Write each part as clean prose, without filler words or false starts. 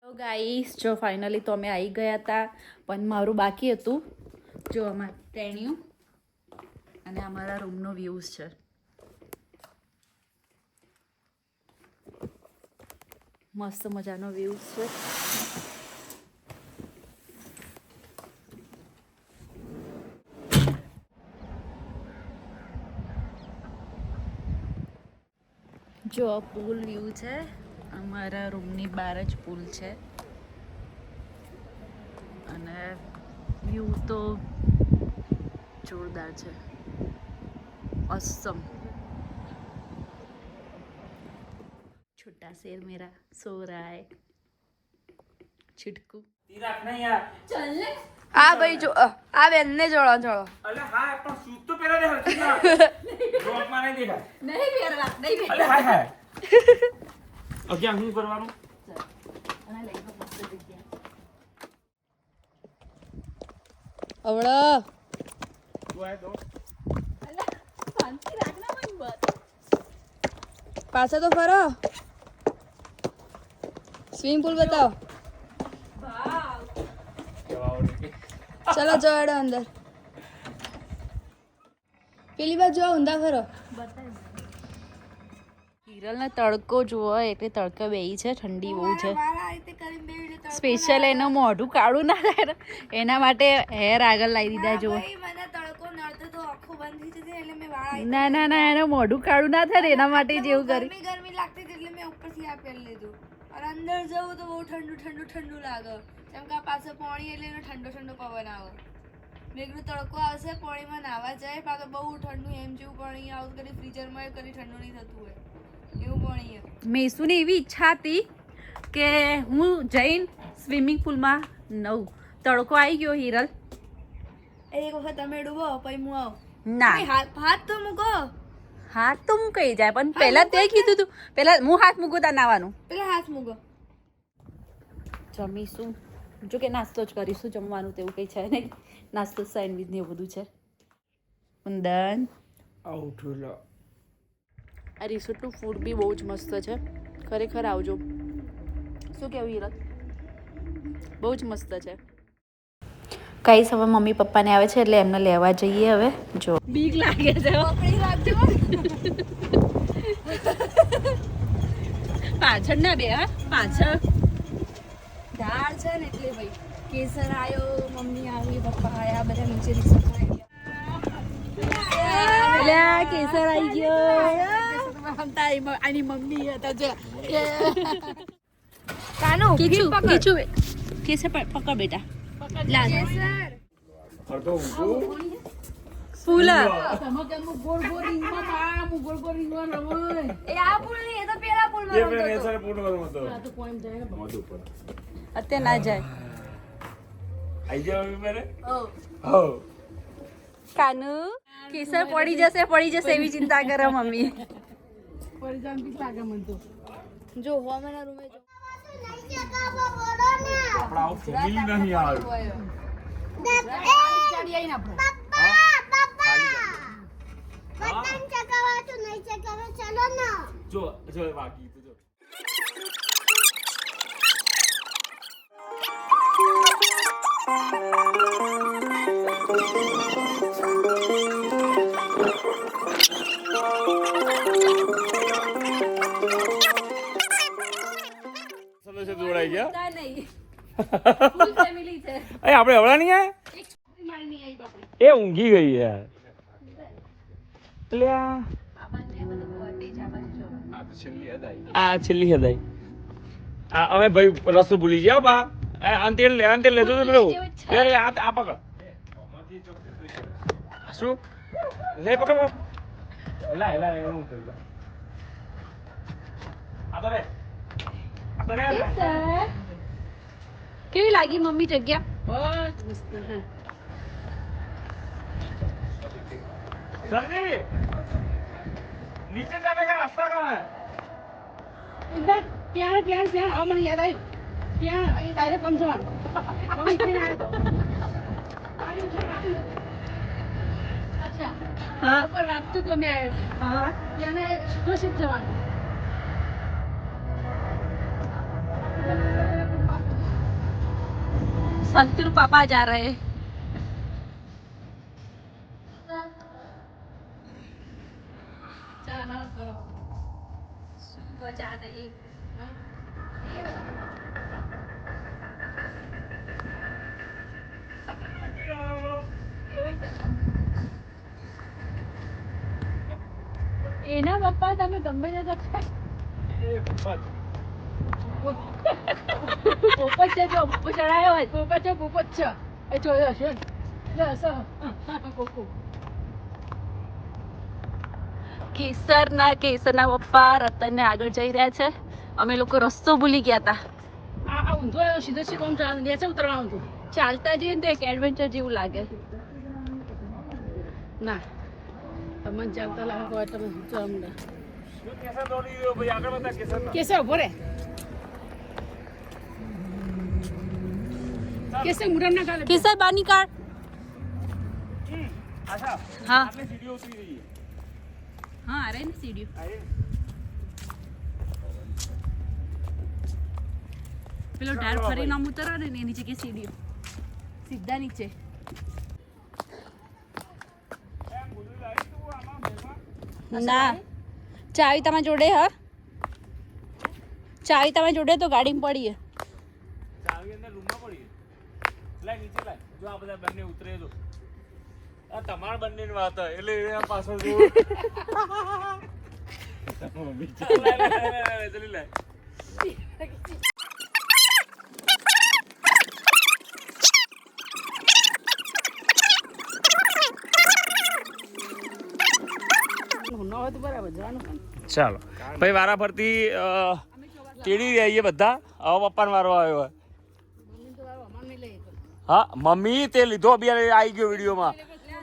તો ગાઈસ જો ફાઇનલી તો અમે આવી ગયા હતા, પણ મારું બાકી હતું. જો અમારી ટેણીયું અને અમારા રૂમનો વ્યૂઝ છે. મસ્ત મજાનો વ્યૂઝ છે. જો પૂલ વ્યૂ છે, અમારા રૂમની બહાર જ પૂલ છે અને વ્યૂ તો જોરદાર છે. ઓસમ. छोटा शेर मेरा सो रहा है. छिटकू चल ले. આ ભાઈ જો આ બેન ને જોડો જોડો. અલે હા પણ શૂઝ તો પહેલા દે હરખી ના ડ્રોપ માં નહીં દેખાય. नहीं फेरवा नहीं फेरवा. અલે હાય હાય અગ્યા હું કરવાનું અને લઈ લો મસ્ત જગ્યા. અવળા તું આય તો અલા શાંતિ રાખના મન બસ. પાછા તો ફરો. સ્વિમિંગ પૂલ બતાવો. વાવ. ચલો જોડો અંદર. પેલી બાજુ જાઓ ઊંધા ફરો. હિરલને તડકો જુઓ એટલે તડકા બેહી છે, ઠંડી બહુ છે. સ્પેશિયલ એનું મોઢું કાળું ના થાય ને, એના માટે હેર આગળ લાવી દીધા જુઓ. ના ના ના એનું મોઢું કાળું ના થાય ને એના માટે જેવું કરી. ગરમી લાગતી એટલે મેં ઉપરથી આ પહેરી લીધું. અને અંદર જવું તો બહુ ઠંડુ ઠંડુ ઠંડુ લાગે, કેમ કે આ પાસે પાણી એટલે એનો ઠંડો ઠંડો પવન આવે. મેઘનો તડકો આવશે, પાણીમાં નાહવા જાય પાછું બહુ ઠંડુ એમ જેવું પાણી આવું કરી ફ્રીઝરમાં કરી ઠંડુ નહીં થતું હોય એવું પાણી. મેસુની એવી ઈચ્છા હતી કે હું જઈને સ્વિમિંગ પુલમાં નવ તડકો આવી ગયો. હિરલ એક વખત તમે ડૂબો પછી હું આવું. ના હાથ તો મૂકો. હાથ તો હું કહી જાય, પણ પહેલા તે કીધું તું પહેલા હું હાથ મૂકું તા નાવાનું. પેલા હાથ મૂકો. જમીશું, જો કે નાસ્તો જ કરીશું, જમવાનું તેવું કંઈ છે નહીં. નાસ્તો સેન્ડવિચ ને એવું બધું છે. કુંદન આઉઠલો આ રિસોર્ટનું ફૂડ બી બહુ જ મસ્ત છે, ખરેખર આવજો. શું કહેવું હિરલ? બહુ જ મસ્ત છે. કઈ હવે મમ્મી પપ્પાને આવે છે એટલે એમને લેવા જઈએ. હવે જો બીક લાગે છે, પકડી રાખજો. પાછળ ના બે હા પાછળ ઢાળ છે ને એટલે ભાઈ કેસર આયો, મમ્મી આવી, પપ્પા આયા, બધા નીચે રિસોર્ટ આવી ગયા. એટલે કેસર આવી ગયો. આની મમ્મી હતા જો કાનો કીચું કીચું કેસર પકડ બેટા. લાલ કેસર અડધો ઊંઘું ફૂલા એ આ પુલ નહીં, એ તો પેલા પુલ એ માં પણ રમતો એ હતો. સારે પૂર્ણ કરવા મતો મોઢું પર અત્યારે ના જાય. આઈ જાવ મેરે ઓ હો કાનુ કેસર પડી જશે એવી ચિંતા કરે મમ્મી. જો હોમેના રૂમે જો આપણા આવું ફેમિલી નહીં યાર ચાલી આઈને આપણે જો જો બાકી તો જો સમજે જોડાઈ ગયા તા નહીં ફૂલ ફેમિલી છે. એ આપણે હવળા નહીં આયા એક છોકરી મારી નહીં આવી બાપડી. એ ઊંઘી ગઈ યાર એટલે આ છેલ્લી હદાઈ આ અમે ભાઈ રસ્તો ભૂલી ગયા બા અંતે લે તો પેલું આ પકડ શું લે પકડ લા એવું કર આ તો રે કેવી લાગી મમ્મી જગ્યા? सरजी नीचे जाने का रास्ता कहाँ है ત્યાં આવો મને યાદ આવ્યું. ત્યાં ડાયરેક્ટ આમ જવાનું. અચ્છા હા પણ રાખતું તો મેં હા ત્યાં સીધો જવાનું. संतूर पापा जा रहे हैं। जा रही એના પપ્પા તમે ગમે તે પોપટ છે જો ચડાયો હોય પોપટ છે એ જોયો છે કેસરના પપ્પા રતનને આગળ જઈ રહ્યા છે. અમે લોકો રસ્તો ભૂલી ગયા હતા. ચાલતા જઈએ ને તો એક એડવેન્ચર જેવું લાગે. ના તમને ચાલતા લાગે હોય તમે કેસર ઉભો રે કેસર મુરમ ના કાઢ કેસર બાની કાઢ. હા હા અરે ને સીડીઓ પેલો ઢાળ ફરીને આમ ઉતરો ને એની જગ્યાએ સીડીઓ સીધા નીચે. ના ચાવી તમે જોડે હા ચાવી તમે જોડે તો ગાડીમાં પડીએ. ચાવી અંદર રૂમમાં પડી લાય નીચે લાય જો આ બધા બંને ઉતરે તો આ તમારા બંનેની વાત હે એટલે એ પાછળ જો મમ્મી ચાલ લાય જલ્દી લાય. ચાલો ભાઈ વારા ફરતી તેડી રહીએ બધા. હવે પપ્પાનો વારો આવ્યો હોય. હા મમ્મી તે લીધો બી આવી ગયો વિડીયોમાં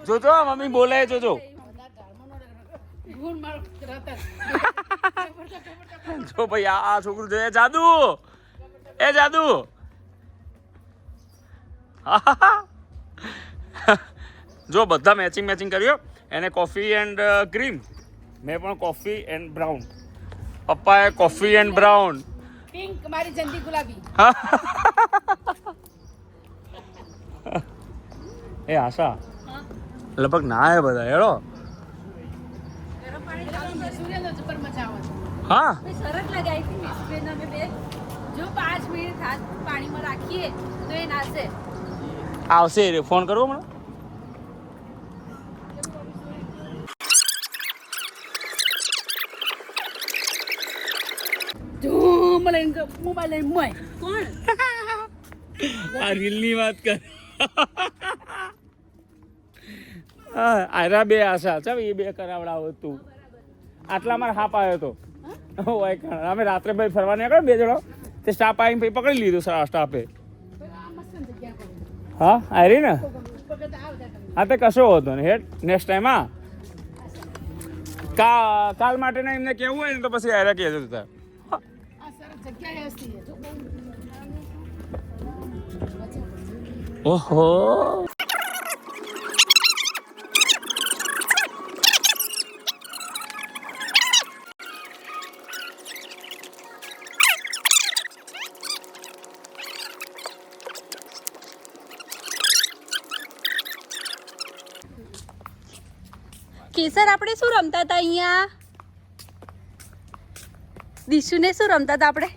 જોજો મમ્મી બોલે જોજો. જો ભાઈ આ છોકરું જોઈએ જાદુ એ જાદુ જો બધા મેચિંગ કર્યો. એને કોફી એન્ડ ક્રીમ મેં પણ કોફી એન્ડ બ્રાઉન. પપ્પાએ કોફી એન્ડ બ્રાઉન પિંક મારી જંદી ગુલાબી. એ આશા લગભગ ના હે બધા હેડો. હા સરસ લગાવી હતી મિસ્ટ્રીને અમે બે જો 5 મિનિટ હાથ પાણીમાં રાખીએ તો એ નાશે. આવશે ફોન કરવો મને. આ રીલની વાત કર. આયરા બે આશા ચાલ એ બે કરાવડાવો તું. આટલા મારે હાપ આવ્યો તો અમે રાત્રે ભાઈ ફરવા નીકળ્યા બે જણો તે સ્ટાફ આવીને પછી પકડી લીધું સ્ટાફે. હા આયરી ને હા તે કશો હતો ને હેડ નેક્સ્ટ ટાઈમ. હા કાલ માટે ને એમને કેવું હોય ને તો પછી આયરા કહેજો તા. ઓહો કેસર આપણે શું રમતા હતા અહીંયા? દીશુને શું રમતા હતા આપણે?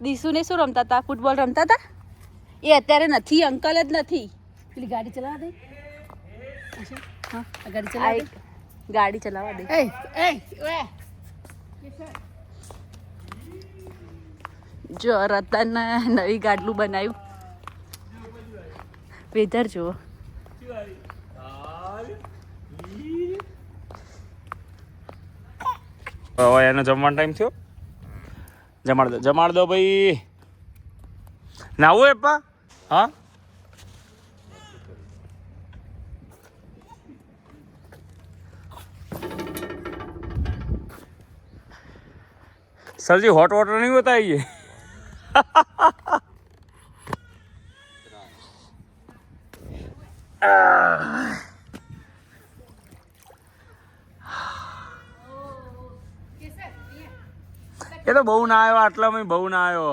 દીશુને શું રમતા હતા? ફૂટબોલ રમતા હતા? એ અત્યારે નથી, અંકલ જ નથી. પેલી ગાડી ચલાવવા દે. હા ગાડી ચલાવવા દે. ગાડી ચલાવવા દે. જો રતન નવી ગાડલું બનાવ્યું. વેધર જુઓ. હવે એનો જમવાનો ટાઈમ થયો. જમાડ દો ભાઈ. નાવું એપા હા सर जी हॉट वाटर नहीं होता है ये. ये तो બહુ ના આવ્યો આટલા માં બહુ ના આવ્યો.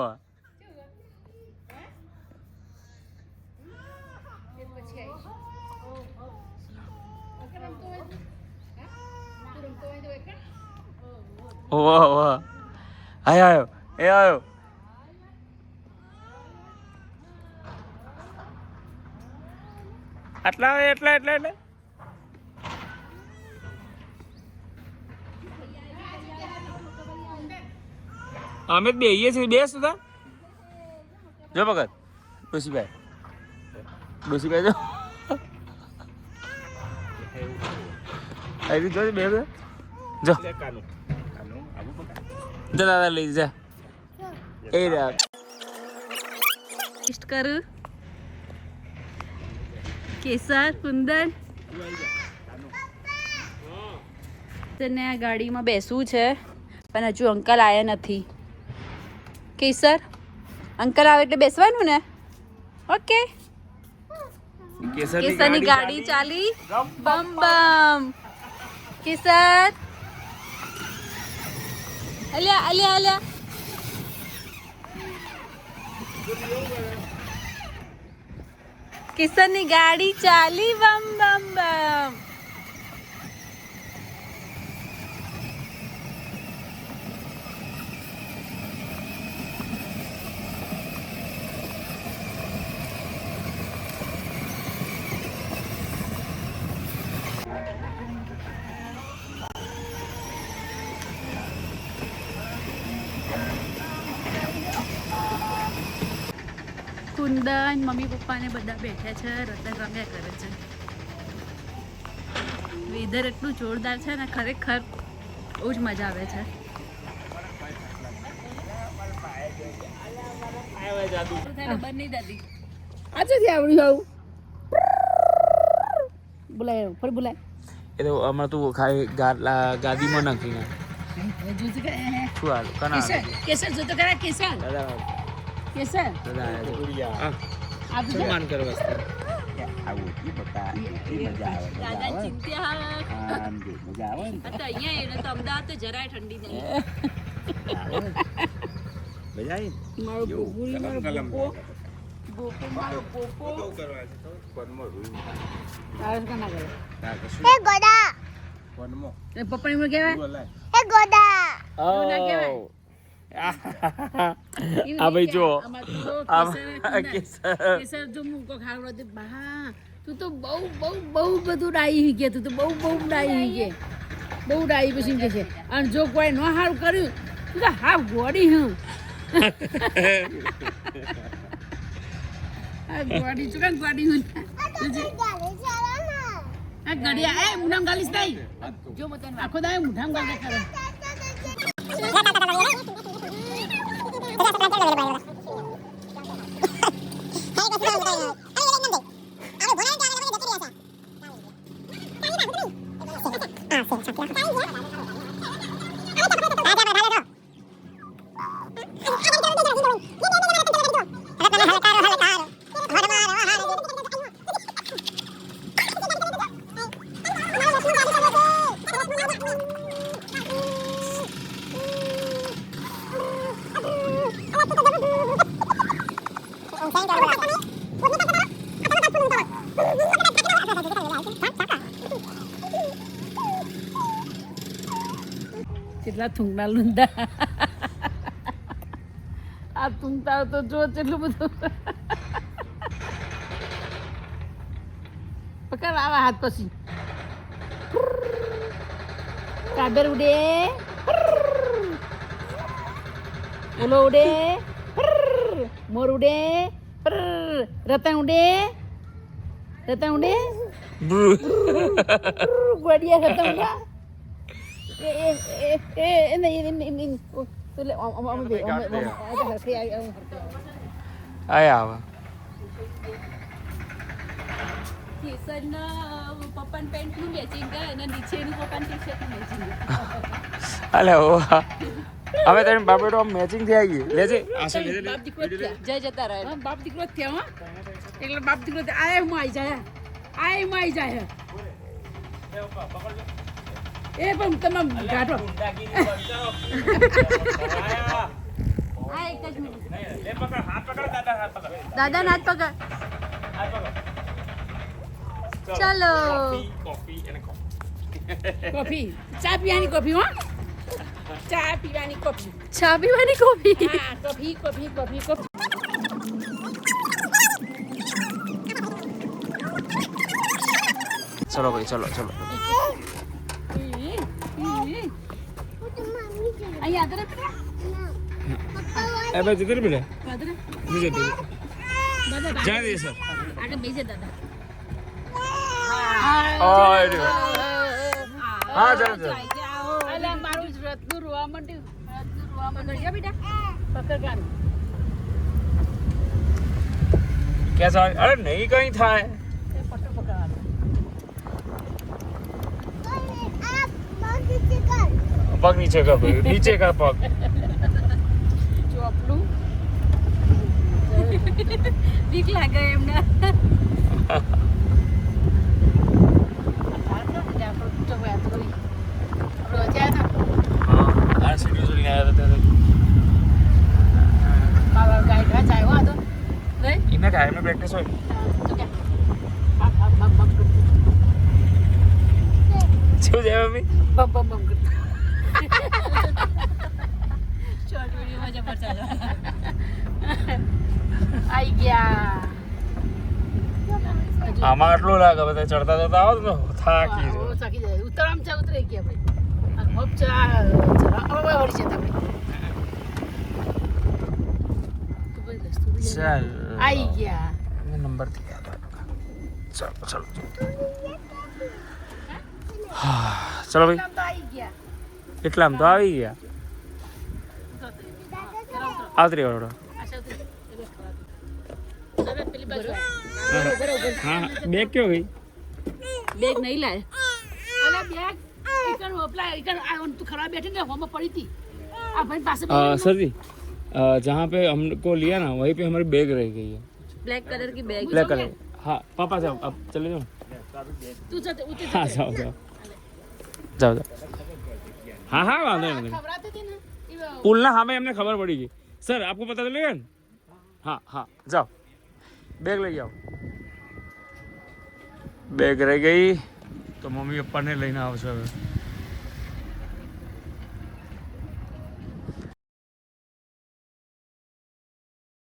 વાહ આયો એ આયો આટલા એટલા એટલે એટલે અમે બેહીએ છીએ બેસ સુધા જો ભગત ડોશીભાઈ જો આવી જો બે જો દાદા લઈ જા એ રાખ ટેસ્ટ કરું કેસર કુંદન તને આ ગાડીમાં બેસવું છે પણ હજુ અંકલ આવ્યા નથી કેસર અંકલ આવે એટલે બેસવાનું ને ઓકે કેસરની ગાડી ચાલી બમ બમ કેસર અલ્યા અલ્યા અલ્યા કેસરની ગાડી ચાલી બમ બમ બમ કુંદન મમ્મી પપ્પાને બધા બેઠા છે રતન રમ્યા કરે છે વેધર એટલું જોરદાર છે ને ખરેખર બહુ જ મજા આવે છે બંને દાદી આજે આવડ્યું આવું બોલાય ફરી બોલાય એ તો હમણાં તું ખાલી ગાદીમાં નાખીને શું હાલ કના કેસર જોતો કરા કેસર દાદા કેસર સન્માન કરો વસ્તુ દાદા ચિંત્યા અહીંયા એને તો અમદાવાદ તો જરાય ઠંડી નહીં મારો ગોગુરી મારો ગોપો મારો પોપો એ ગોડા એ પપ્પાને મને કહેવાય એ ગોડા આ ભાઈ જો કેસર જો મૂકો ખાવડો તે બા તું તો બહુ બહુ બહુ બધું ડાઈ હી ગયા તું તો બહુ બહુ ડાઈ હી ગયા બહુ ડાઈ પછી કે છે અને જો કોઈ ન સારું કર્યું તું તો હા ગોડી હું આ ગોડી ચુકા ગોડી હું આ ગડિયા એ મુઠામ ગાલીસ નહીં જો મત આખો દાય મુઠામ ગાલે કરે કેટલા થૂંકના લુંડા આ થૂંકતા તો જો કેટલું બધું પકડ આવા હાથ પછી કાબર ઉડે ઓલો ઉડે મોર ઉડે રતન ઉડે ગોડિયા રતન ઉડ્યા આયા કેસરના પપ્પાન પેન્ટનું મેચિંગ કરે અને નીચેનું પપ્પાન ટી શર્ટનું મેચિંગ અલે ઓ અમે તને બાપડો મેચિંગ થઈ આવી લેજે આસલ લેજે બાપ દીકરો જય જતા રહે બાપ દીકરો થયા હો એટલે બાપ દીકરો આય હું આવી જાય એ પણ તમે ગાઢો આ એક જ મિનિટ લે પકડ હાથ પકડ દાદા હાથ પકડ ચલો કોફી કોફી ચા પીવાની કોફી હો ચા પીવાની કોફી ચા પીવાની કોફી હા કોફી કોફી કોફી કોફી ચલો ભાઈ ચલો ચલો અહીંયા આદરે બેટા એ ભાઈ જતી રહી બેટા આદરે બીજે બીજે દાદા જાણ દે સર આગળ બેસે દાદા હા ચાલો ચાલો અલા મારું જ રત્નું રોવા માંડ્યું રત્નું રોવા માંડ્યું બેટા પકડ ગાડી कैसा अरे नहीं कहीं था એ પટ્ટો પકડવાનો पग नीचे कर भाई नीचे कर पग ચોપડું બીક લાગે એમને हाँ सीढ़ी से आया था इन्हें काय में प्रैक्टिस होई શું છે મમ્મી આઈ ગયા આમાં આટલું લાગે બધા ચડતા ચડતા આવો તો થાકી જાય થાકી જાય ઉતરામ ચા ઉતરી ગયા ભાઈ આ હોપ ચા હવે વળી જતા ભાઈ ચાલ આઈ ગયા નંબર થી યાદ ચાલો ચાલો હા ચલો ભાઈ આમ તો આઈ ગયા એટલા આમ તો આવી ગયા આવતરી વાળો પેલી બાજુ હા બેગ ક્યો ગઈ બેગ નહીં લાય અલે બેગ એકન ઓપલા એકન આ તું ખરાબ બેઠી ને હોમાં પડી હતી આ ભાઈ પાસે सर जी जहाँ पे हमको लिया ना वहीं पे हमारी बैग रह गई है બ્લેક કલર की बैग ब्लैक कलर हाँ पापा जाओ अब चले जाओ તું જતે ઉતે हाँ जाओ जाओ जाओ जाओ हाँ हाँ वांधो नहीं ખબરાતી હતી ને पुल ना हाँ भाई हमने खबर पड़ी गई सर आपको पता चलेगा ना हाँ हाँ जाओ बैग ले जाओ बैग रह गई तो मम्मी पप्पा ने लेना आवश्यक है